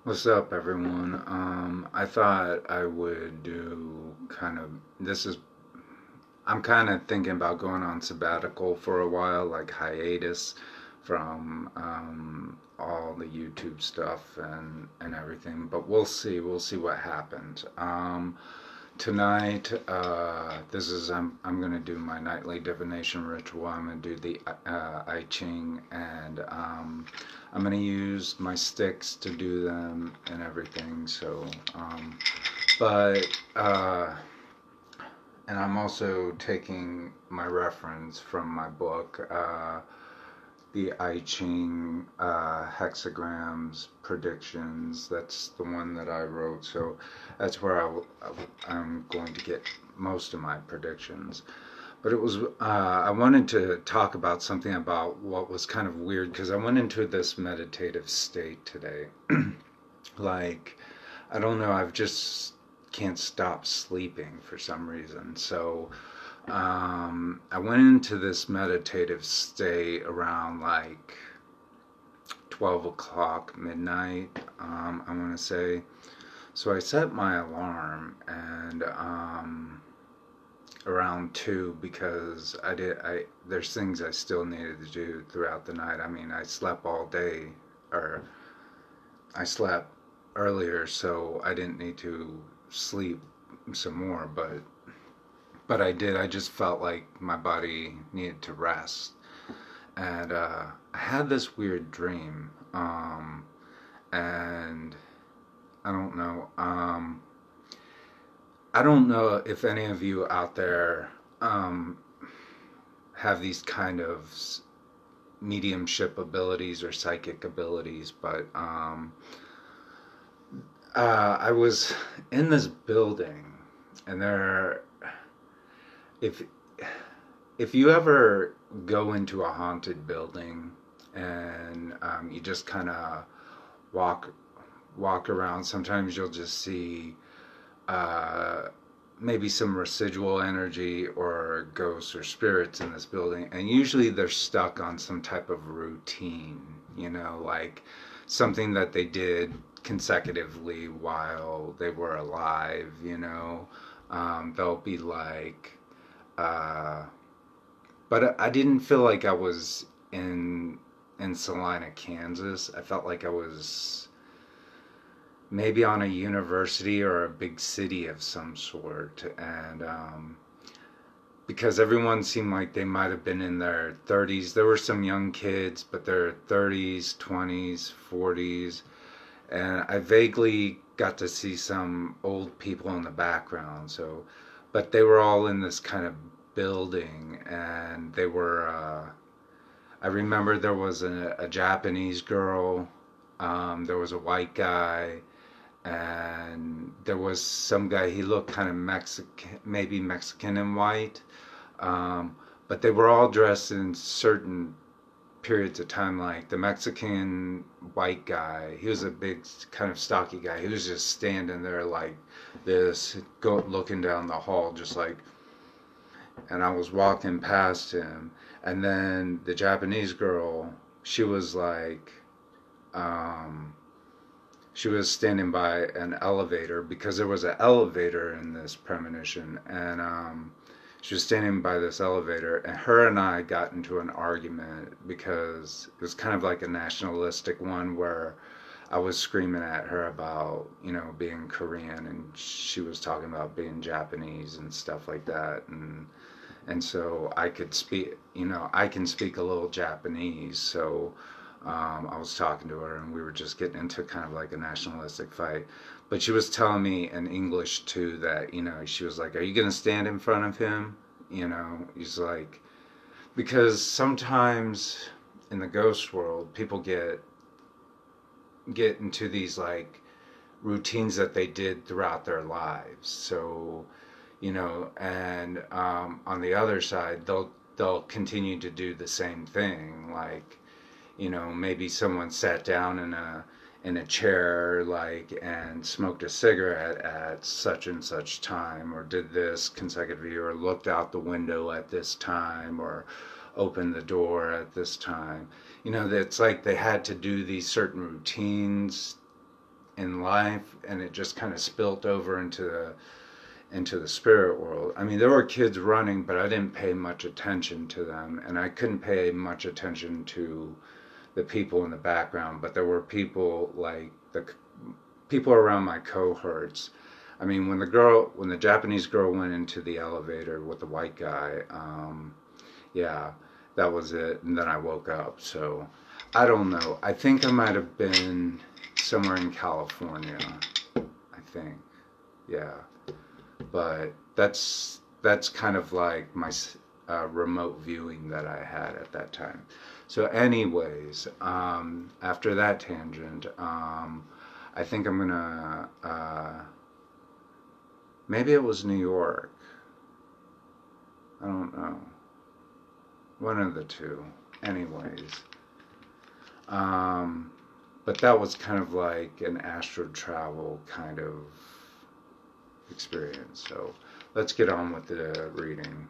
What's up, everyone? I thought I would do I'm kind of thinking about going on sabbatical for a while, like hiatus from all the YouTube stuff and everything. But we'll see. We'll see what happens. Tonight, I'm gonna do my nightly divination ritual. I'm gonna do the I-Ching, and I'm gonna use my sticks to do them and everything. But and I'm also taking my reference from my book, the I-Ching hexagrams predictions. That's the one that I wrote. So that's where I'm going to get most of my predictions. But I wanted to talk about something about what was kind of weird because I went into this meditative state today. Like, I don't know, I've just can't stop sleeping for some reason. I went into this meditative state around like 12 o'clock midnight, I want to say. So I set my alarm and around 2 because there's things I still needed to do throughout the night. I mean, I slept all day, or I slept earlier, so I didn't need to sleep some more, but I did. I just felt like my body needed to rest. And I had this weird dream, and I don't know. I don't know if any of you out there um, have these kind of mediumship abilities or psychic abilities, but I was in this building, and if if you ever go into a haunted building and you just kind of walk walk around, sometimes you'll just see uh, maybe some residual energy or ghosts or spirits in this building, and usually they're stuck on some type of routine, like something that they did consecutively while they were alive. They'll be like, uh, but I didn't feel like I was in Salina, Kansas. I felt like I was maybe on a university or a big city of some sort, and because everyone seemed like they might have been in their 30s. There were some young kids, but their 30s, 20s, 40s, and I vaguely got to see some old people in the background. So, but they were all in this kind of building, and they were. I remember there was a Japanese girl, there was a white guy, and there was some guy. He looked kind of Mexican, maybe Mexican and white, um, but they were all dressed in certain periods of time. Like the Mexican white guy, he was a big, kind of stocky guy. He was just standing there like this, looking down the hall, just like. And I was walking past him, and then the Japanese girl, she was like, um, she was standing by an elevator because there was an elevator in this premonition, and she was standing by this elevator, and her and I got into an argument because it was kind of like a nationalistic one where I was screaming at her about, being Korean, and she was talking about being Japanese and stuff like that, and so I could speak, I can speak a little Japanese, so I was talking to her, and we were just getting into kind of like a nationalistic fight. But she was telling me in English too that, she was like, "Are you going to stand in front of him?" He's like, because sometimes in the ghost world, people get into these like routines that they did throughout their lives. So, and on the other side, they'll continue to do the same thing, like, maybe someone sat down in a chair, like, and smoked a cigarette at such and such time, or did this consecutively, or looked out the window at this time, or opened the door at this time. It's like they had to do these certain routines in life, and it just kind of spilt over into the spirit world. I mean, there were kids running, but I didn't pay much attention to them, and I couldn't pay much attention to the people in the background. But there were people like the people around my cohorts. I mean, when the Japanese girl went into the elevator with the white guy, yeah, that was it. And then I woke up. So I don't know. I think I might have been somewhere in California. I think, yeah. But that's kind of like my remote viewing that I had at that time. So, anyways, after that tangent, I think I'm gonna maybe it was New York. I don't know. One of the two. Anyways, um, but that was kind of like an astral travel kind of experience. So let's get on with the reading.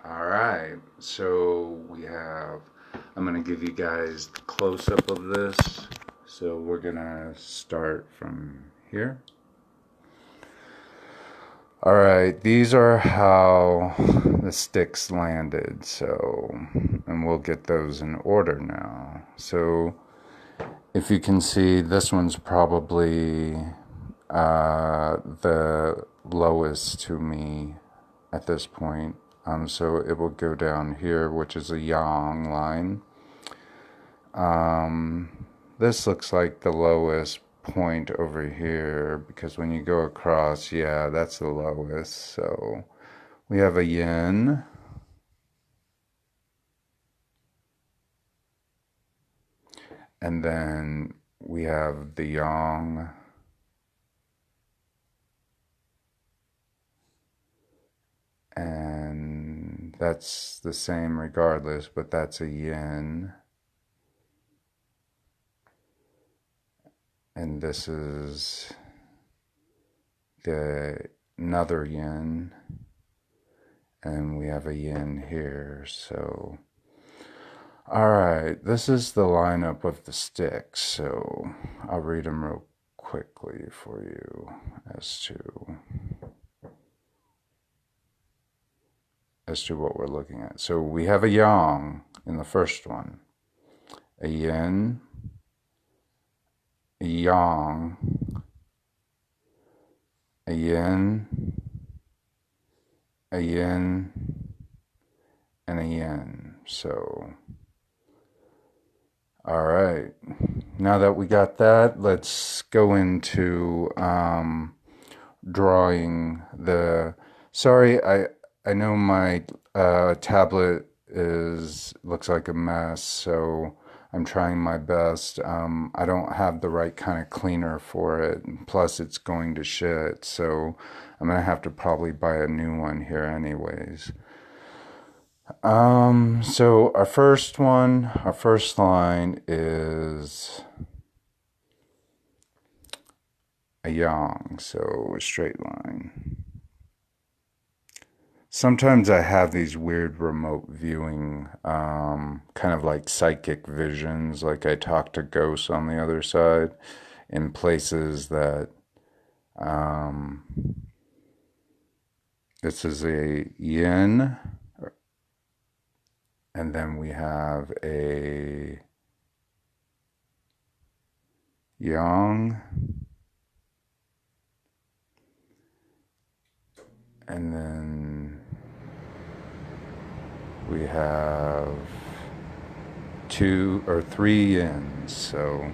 All right, so I'm going to give you guys the close up of this. So we're going to start from here. All right, these are how the sticks landed. So, and we'll get those in order now. So if you can see, this one's probably the lowest to me at this point. So it will go down here, which is a yang line. This looks like the lowest point over here, because when you go across, yeah, that's the lowest. So we have a yin. And then we have the yang. And that's the same regardless, but that's a yin. And this is another yin. And we have a yin here. So, all right, this is the lineup of the sticks. So I'll read them real quickly for you as to what we're looking at. So we have a yang in the first one, a yin, a yang, a yin, a yin, and a yin. So, all right. Now that we got that, let's go into drawing the. Sorry, I know my tablet looks like a mess, so I'm trying my best. I don't have the right kind of cleaner for it. Plus, it's going to shit, so I'm gonna have to probably buy a new one here, anyways. So our first line is a yang, so a straight line. Sometimes I have these weird remote viewing, kind of like psychic visions, like I talk to ghosts on the other side in places that, this is a yin, and then we have a yang, and then we have 2 or 3 yins. So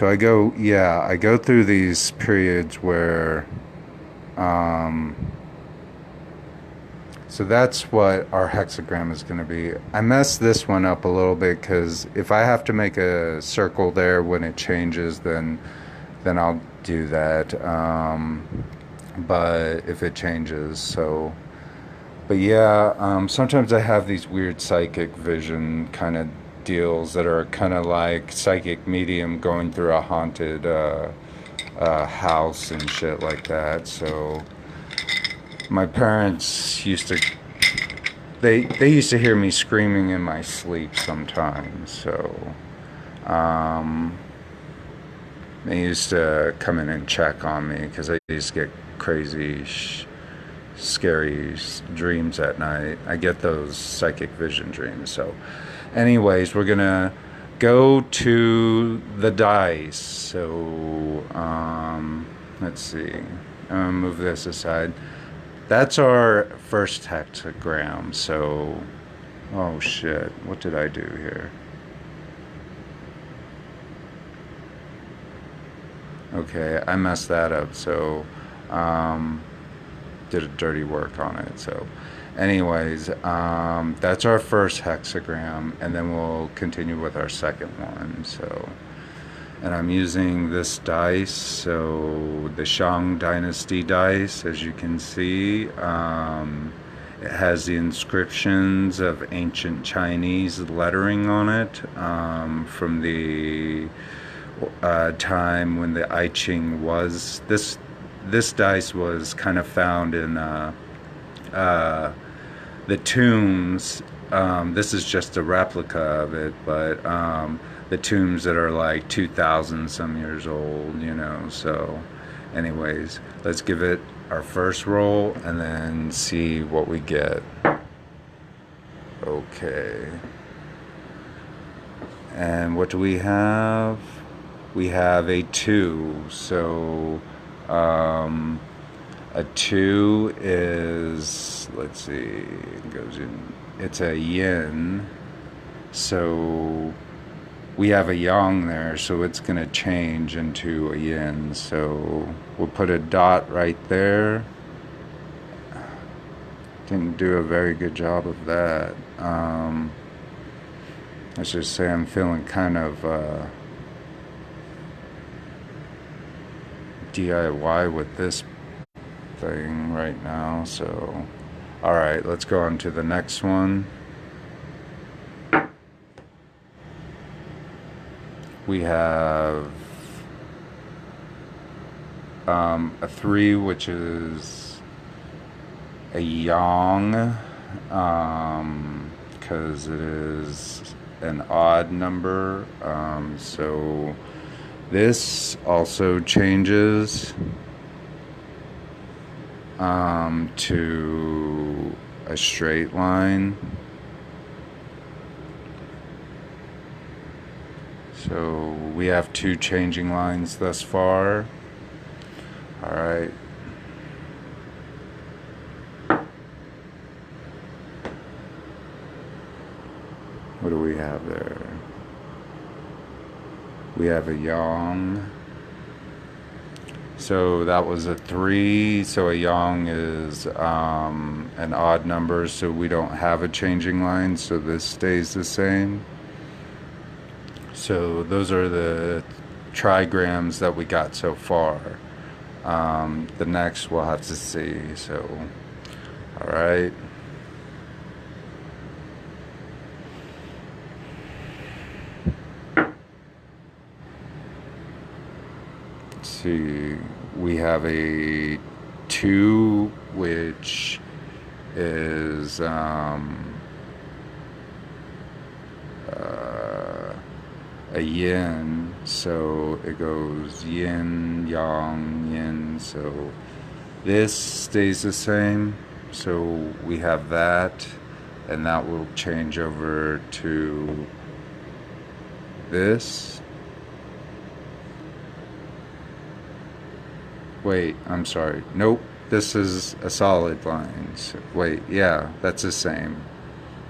I go through these periods where, so that's what our hexagram is going to be. I messed this one up a little bit because if I have to make a circle there when it changes, then I'll do that. But if it changes, so. But yeah, sometimes I have these weird psychic vision kind of deals that are kind of like psychic medium going through a haunted house and shit like that. So my parents used to, they used to hear me screaming in my sleep sometimes, so they used to come in and check on me because I used to get crazy, scary dreams at night. I get those psychic vision dreams. So, anyways, we're gonna go to the dice. So, let's see. Move this aside. That's our first hexagram. So, oh shit, what did I do here? Okay, I messed that up. So, did a dirty work on it. So, anyways, that's our first hexagram, and then we'll continue with our second one. So, and I'm using this dice, so the Shang Dynasty dice, as you can see. It has the inscriptions of ancient Chinese lettering on it, from the time when the I-Ching was. This dice was kind of found in the tombs. This is just a replica of it, but the tombs that are like 2,000 some years old, you know. So, anyways, let's give it our first roll and then see what we get. Okay. And what do we have? We have a 2. So, a 2 is, let's see, it goes in, it's a yin. So we have a yang there, so it's going to change into a yin. So we'll put a dot right there. Didn't do a very good job of that. Let's just say I'm feeling kind of DIY with this thing right now. So, all right, let's go on to the next one. We have a 3, which is a yang, because it is an odd number. So this also changes to a straight line. So we have 2 changing lines thus far. All right. What do we have there? We have a yang. So that was a 3. So a yang is an odd number, so we don't have a changing line, so this stays the same. So those are the trigrams that we got so far. The next we'll have to see. So, all right. Let's see. We have a 2, which is a yin, so it goes yin, yang, yin, so this stays the same. So we have that, and that will change over to this. Wait, I'm sorry. Nope, this is a solid line. So, wait, yeah, that's the same.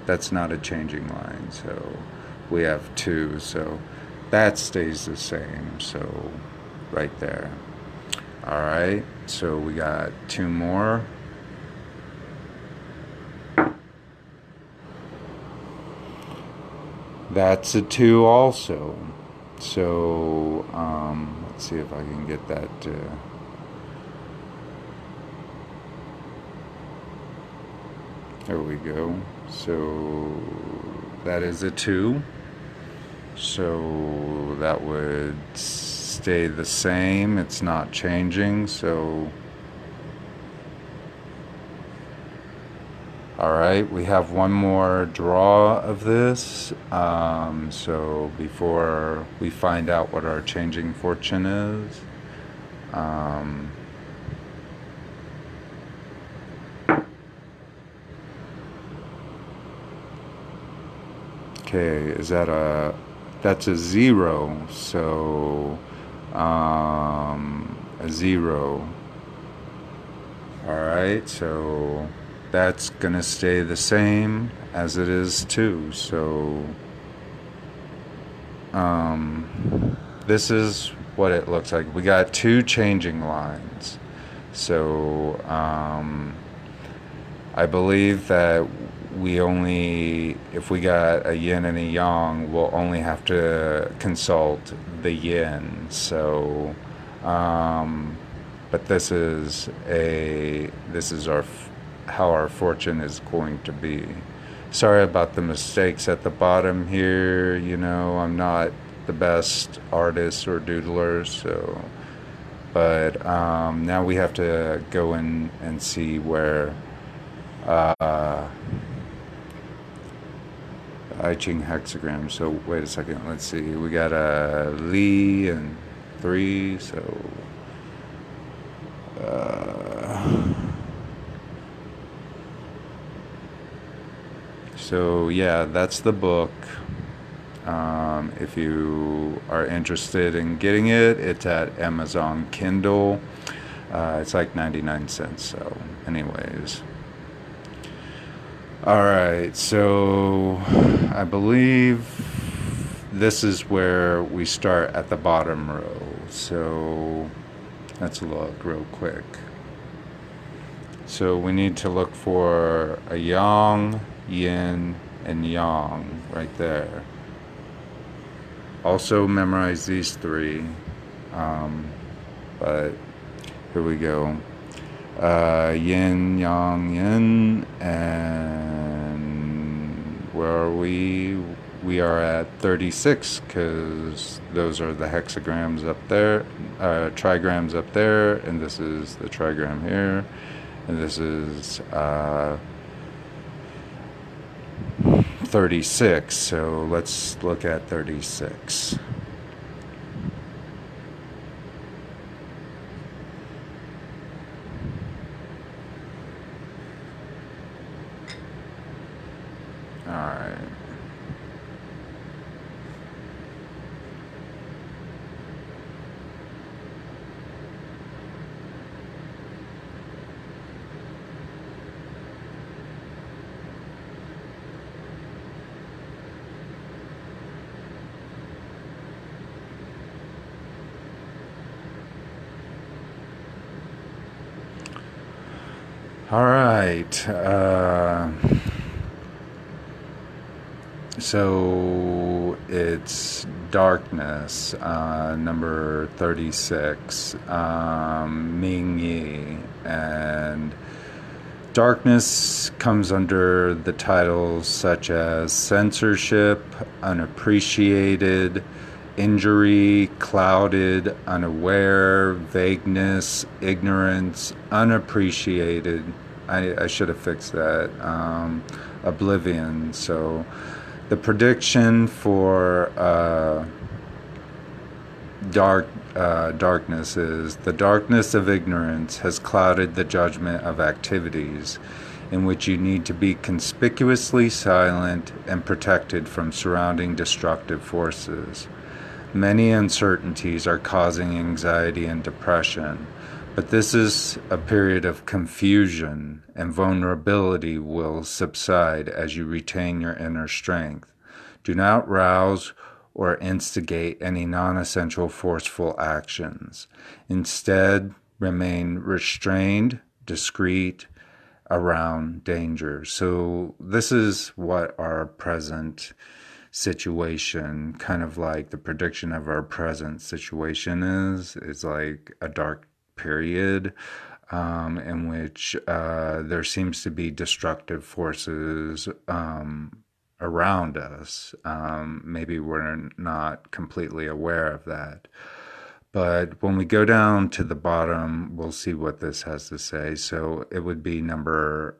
That's not a changing line, so we have 2, so that stays the same. So right there. All right, so we got 2 more. That's a 2 also. So let's see if I can get that. There we go. So that is a 2. So that would stay the same. It's not changing. So All right, we have one more draw of this. So before we find out what our changing fortune is, um, okay, that's a zero. So a zero. All right, so that's gonna stay the same as it is too. So this is what it looks like. We got two changing lines. So I believe that if we got a yin and a yang, we'll only have to consult the yin. So, but this is how our fortune is going to be. Sorry about the mistakes at the bottom here. I'm not the best artist or doodler, so. But now we have to go in and see where I-Ching hexagram. So wait a second. Let's see. We got a Li and 3. So yeah, that's the book. If you are interested in getting it, it's at Amazon Kindle. It's like 99 cents. So, anyways. All right. So, I believe this is where we start at the bottom row. So, let's look real quick. So, we need to look for a yang, yin, and yang right there. Also memorize these 3, but here we go. Yin, yang, yin, and where are we? We are at 36 because those are the hexagrams up there, trigrams up there, and this is the trigram here, and this is 36. So let's look at 36. All right. All right. So it's darkness, number 36, Ming Yi. And darkness comes under the titles such as censorship, unappreciated, injury, clouded, unaware, vagueness, ignorance, unappreciated. I should have fixed that. Oblivion. So the prediction for darkness is the darkness of ignorance has clouded the judgment of activities in which you need to be conspicuously silent and protected from surrounding destructive forces. Many uncertainties are causing anxiety and depression, but this is a period of confusion, and vulnerability will subside as you retain your inner strength. Do not rouse or instigate any non-essential forceful actions. Instead, remain restrained, discreet, around danger. So this is what our present situation, kind of like the prediction of our present situation is like a dark period in which there seems to be destructive forces around us. Maybe we're not completely aware of that. But when we go down to the bottom, we'll see what this has to say. So it would be number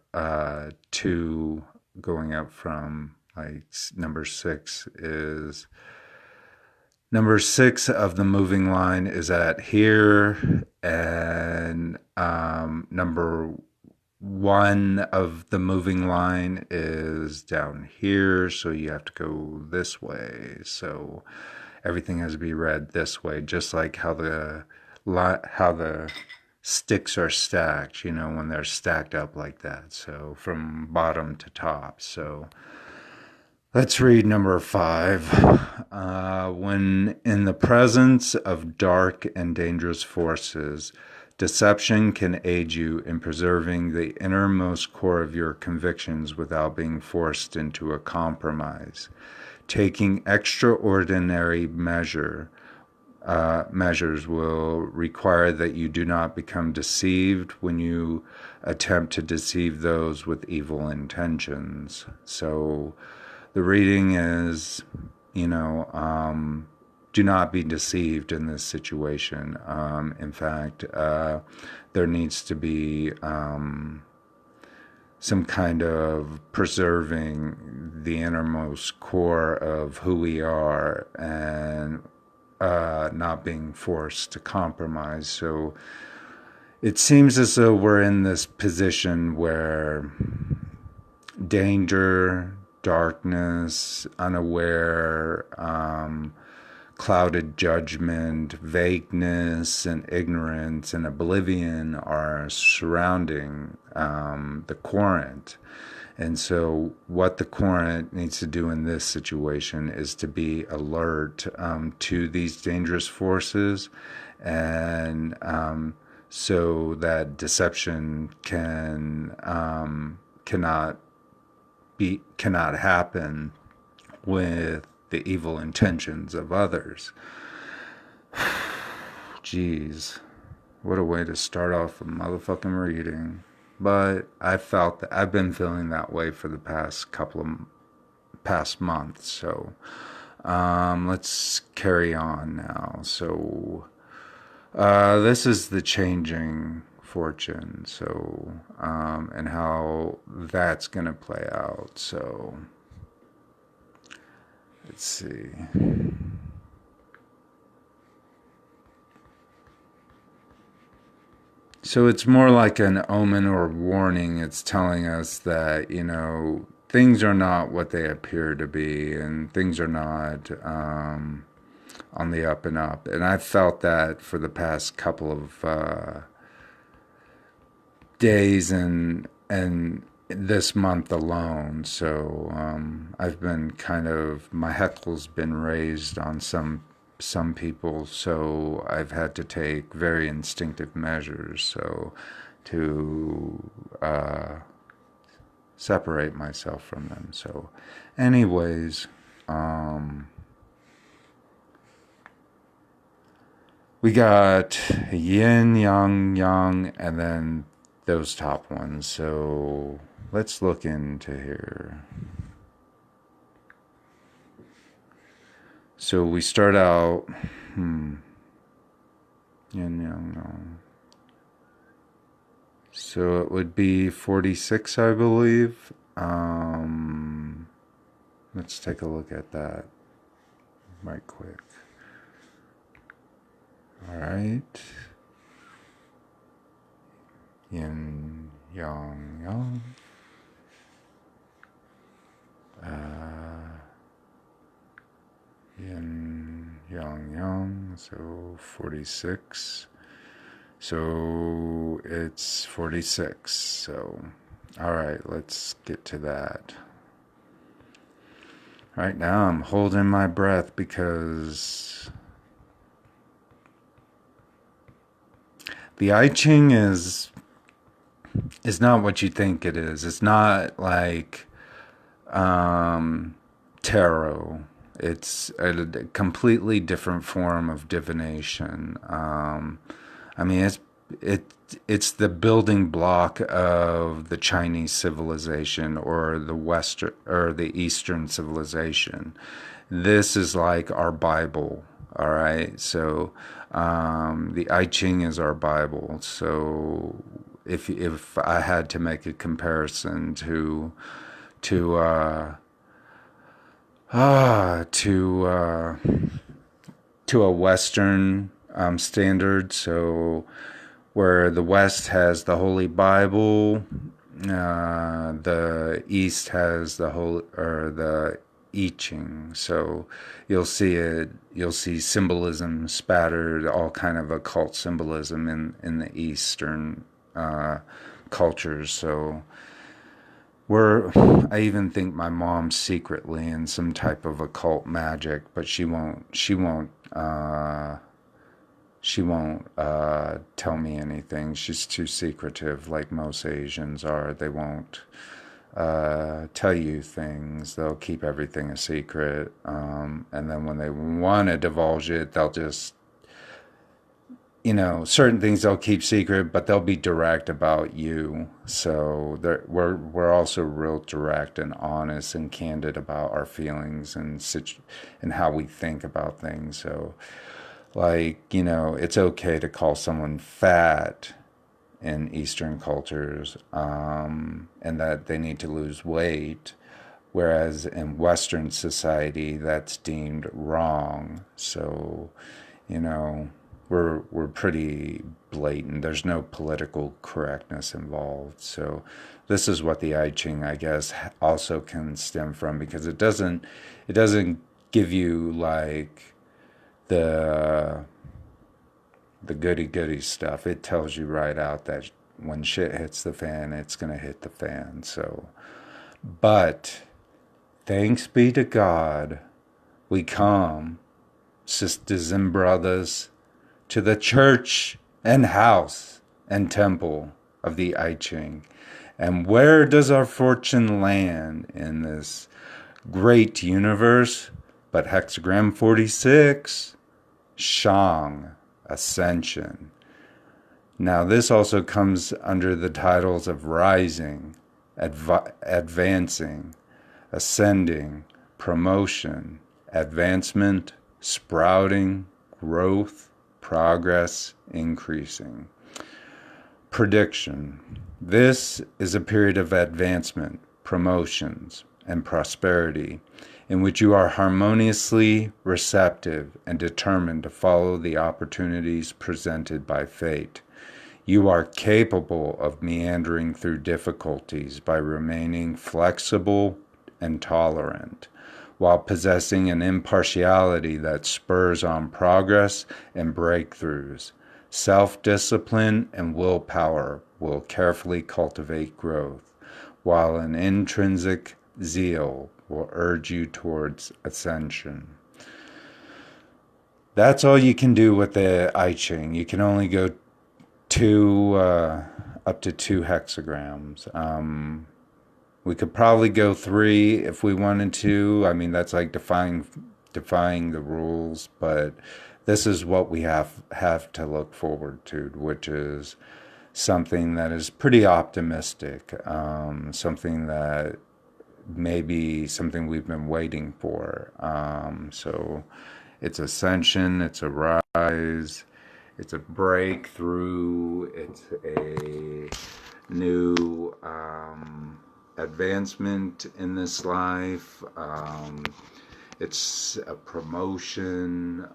2 going up from like number 6 of the moving line is at here, and number 1 of the moving line is down here, so you have to go this way. So everything has to be read this way, just like how the sticks are stacked, when they're stacked up like that. So from bottom to top. So let's read number 5. When in the presence of dark and dangerous forces, deception can aid you in preserving the innermost core of your convictions without being forced into a compromise. Taking extraordinary measures will require that you do not become deceived when you attempt to deceive those with evil intentions. So the reading is, do not be deceived in this situation. In fact, there needs to be some kind of preserving the innermost core of who we are, and not being forced to compromise. So it seems as though we're in this position where danger, darkness, unaware, clouded judgment, vagueness, and ignorance and oblivion are surrounding the Courant. And so what the Courant needs to do in this situation is to be alert to these dangerous forces, and so that deception cannot happen with the evil intentions of others. Jeez, what a way to start off a motherfucking reading. But I've been feeling that way for the past months. So let's carry on now. So this is the changing fortune. So and how that's gonna play out. So let's see. So it's more like an omen or warning. It's telling us that, things are not what they appear to be, and things are not on the up and up. And I've felt that for the past couple of days and this month alone. So I've been my heckle's been raised on some people, so I've had to take very instinctive measures to separate myself from them. So anyways, we got yin, yang, and then those top ones. So let's look into here. So we start out, yin, yang, yang. So it would be 46, I believe. Let's take a look at that right quick. All right. Yin, yang, yang. Yin, yang, yang. So 46. So it's 46. So, all right, let's get to that. Right now I'm holding my breath because the I-Ching is not what you think it is. It's not like tarot. It's a completely different form of divination. I mean, it's the building block of the Chinese civilization or the Western or the Eastern civilization. This is like our Bible. All right, so the I-Ching is our Bible. So if I had to make a comparison to uh, to uh, to a Western standard, so where the West has the Holy Bible, the East has the whole or the I-Ching. So you'll see symbolism spattered, all kind of occult symbolism in the Eastern cultures. So we're I even think my mom's secretly in some type of occult magic, but she won't tell me anything. She's too secretive, like most Asians are. They won't tell you things. They'll keep everything a secret. And then when they want to divulge it, they'll just, certain things they'll keep secret, but they'll be direct about you. So we're also real direct and honest and candid about our feelings and how we think about things. So, like, it's okay to call someone fat in Eastern cultures, and that they need to lose weight, whereas in Western society that's deemed wrong. So, you know, we're pretty blatant. There's no political correctness involved. So this is what the I Ching, I guess, also can stem from, because it doesn't give you like the goody goody stuff. It tells you right out that when shit hits the fan, it's gonna hit the fan. So, but thanks be to God, we come, sisters and brothers, to the church and house and temple of the I-Ching. And where does our fortune land in this great universe but hexagram 46? Shang, Ascension. Now, this also comes under the titles of rising, advancing, ascending, promotion, advancement, sprouting, growth, progress, increasing. Prediction. This is a period of advancement, promotions, and prosperity, in which you are harmoniously receptive and determined to follow the opportunities presented by fate. You are capable of meandering through difficulties by remaining flexible and tolerant, while possessing an impartiality that spurs on progress and breakthroughs. Self-discipline and willpower will carefully cultivate growth, while an intrinsic zeal will urge you towards ascension. That's all you can do with the I-Ching. You can only go up to 2 hexagrams. We could probably go 3 if we wanted to. I mean, that's like defying the rules, but this is what we have to look forward to, which is something that is pretty optimistic, something that maybe something we've been waiting for. So it's ascension, it's a rise, it's a breakthrough, it's a new advancement in this life. It's a promotion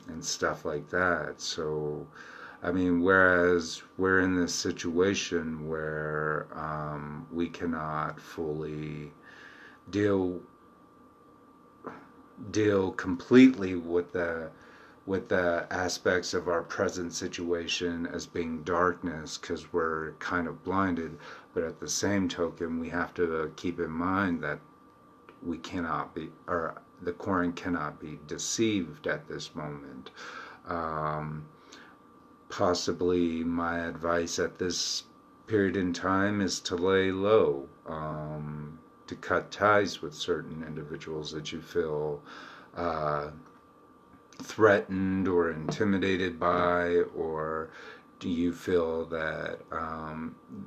and stuff like that. So, I mean, whereas we're in this situation where we cannot fully deal completely with the aspects of our present situation as being darkness, because we're kind of blinded. But at the same token, we have to keep in mind that we cannot be, or the Koran cannot be deceived at this moment. Possibly my advice at this period in time is to lay low, to cut ties with certain individuals that you feel threatened or intimidated by, or do you feel that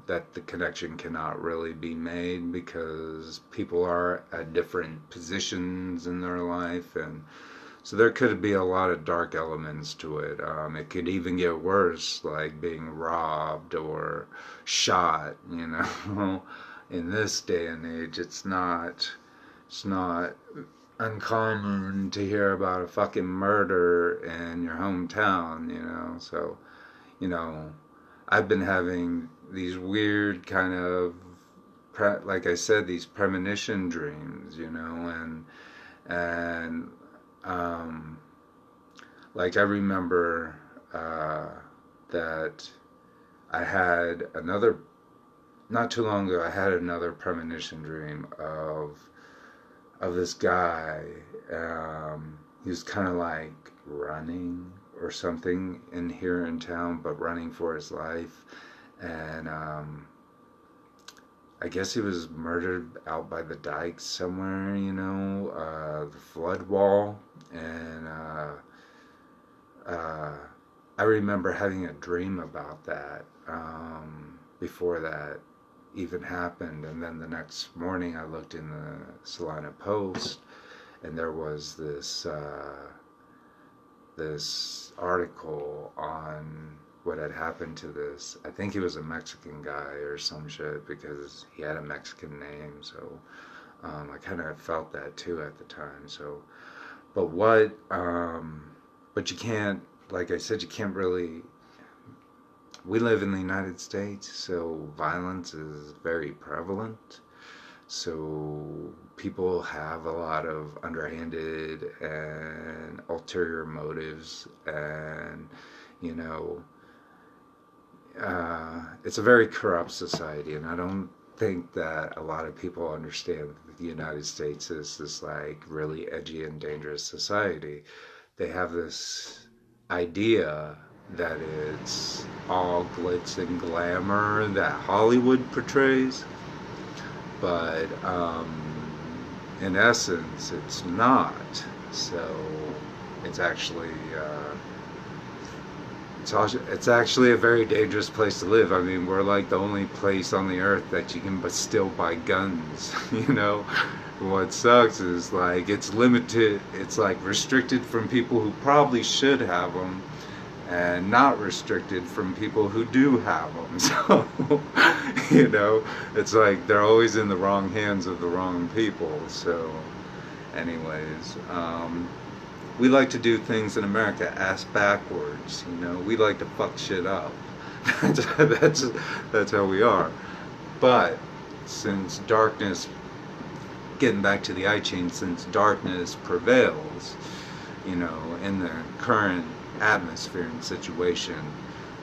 that the connection cannot really be made because people are at different positions in their life, and So there could be a lot of dark elements to it. It could even get worse, like being robbed or shot. You know, in this day and age, it's not uncommon to hear about a fucking murder in your hometown. You know, so you know, I've been having these weird kind of, like I said, these premonition dreams. You know, and um, like I remember that I had another, not too long ago, I had another premonition dream of this guy. He was kind of like running or something in here in town, but running for his life. And I guess he was murdered out by the dikes somewhere, you know, the flood wall. And uh, I remember having a dream about that before that even happened. And then the next morning I looked in the Salina Post, and there was this article on what had happened to this. I think he was a Mexican guy or some shit because he had a Mexican name. So I kind of felt that too at the time. So, but but you can't, like I said, you can't really. We live in the United States, so violence is very prevalent. So people have a lot of underhanded and ulterior motives, and you know, it's a very corrupt society, and I don't think that a lot of people understand that the United States is this like really edgy and dangerous society. They have this idea that it's all glitz and glamour that Hollywood portrays, but in essence, it's not. So it's actually it's actually a very dangerous place to live. I mean, we're like the only place on the earth that you can but still buy guns. You know, what sucks is like it's limited. It's like restricted from people who probably should have them, and not restricted from people who do have them. So, you know, it's like they're always in the wrong hands of the wrong people. So, anyways, we like to do things in America ass backwards. You know, we like to fuck shit up. That's how we are. But since darkness, getting back to the I-Ching, since darkness prevails, you know, in the current atmosphere and situation,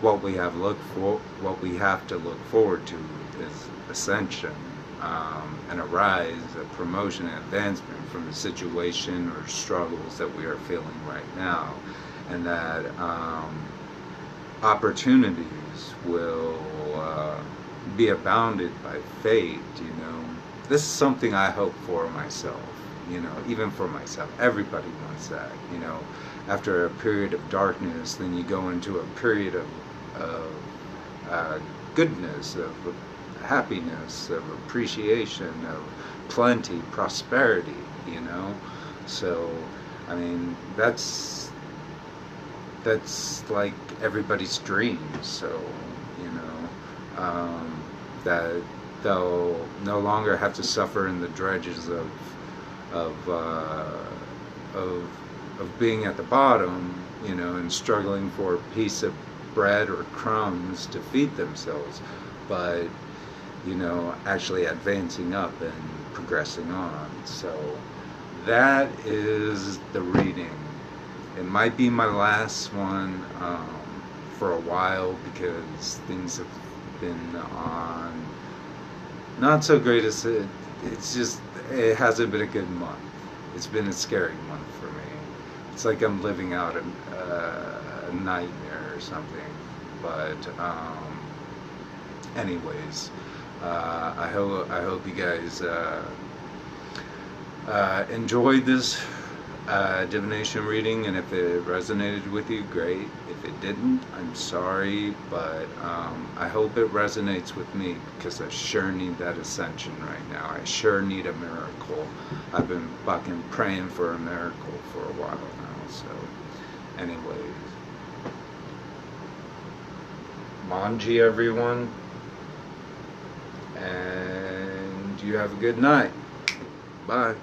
what we have to look forward to is ascension, and a rise, a promotion, and advancement from the situation or struggles that we are feeling right now, and that opportunities will be abounded by fate. You know, this is something I hope for myself. You know, even for myself, everybody wants that. You know, after a period of darkness, then you go into a period of goodness, of happiness, of appreciation, of plenty, prosperity, you know. So, I mean, that's like everybody's dream. So, you know, that they'll no longer have to suffer in the dredges of being at the bottom, you know, and struggling for a piece of bread or crumbs to feed themselves, but you know, actually advancing up and progressing on. So that is the reading. It might be my last one for a while because things have been on not so great as it's just, it hasn't been a good month. It's been a scary month for me. It's like I'm living out a nightmare or something. But anyways, I hope you guys enjoyed this divination reading, and if it resonated with you, great. If it didn't, I'm sorry, but I hope it resonates with me, because I sure need that ascension right now. I sure need a miracle. I've been fucking praying for a miracle for a while now. So anyways, Manji everyone, and you have a good night. Bye.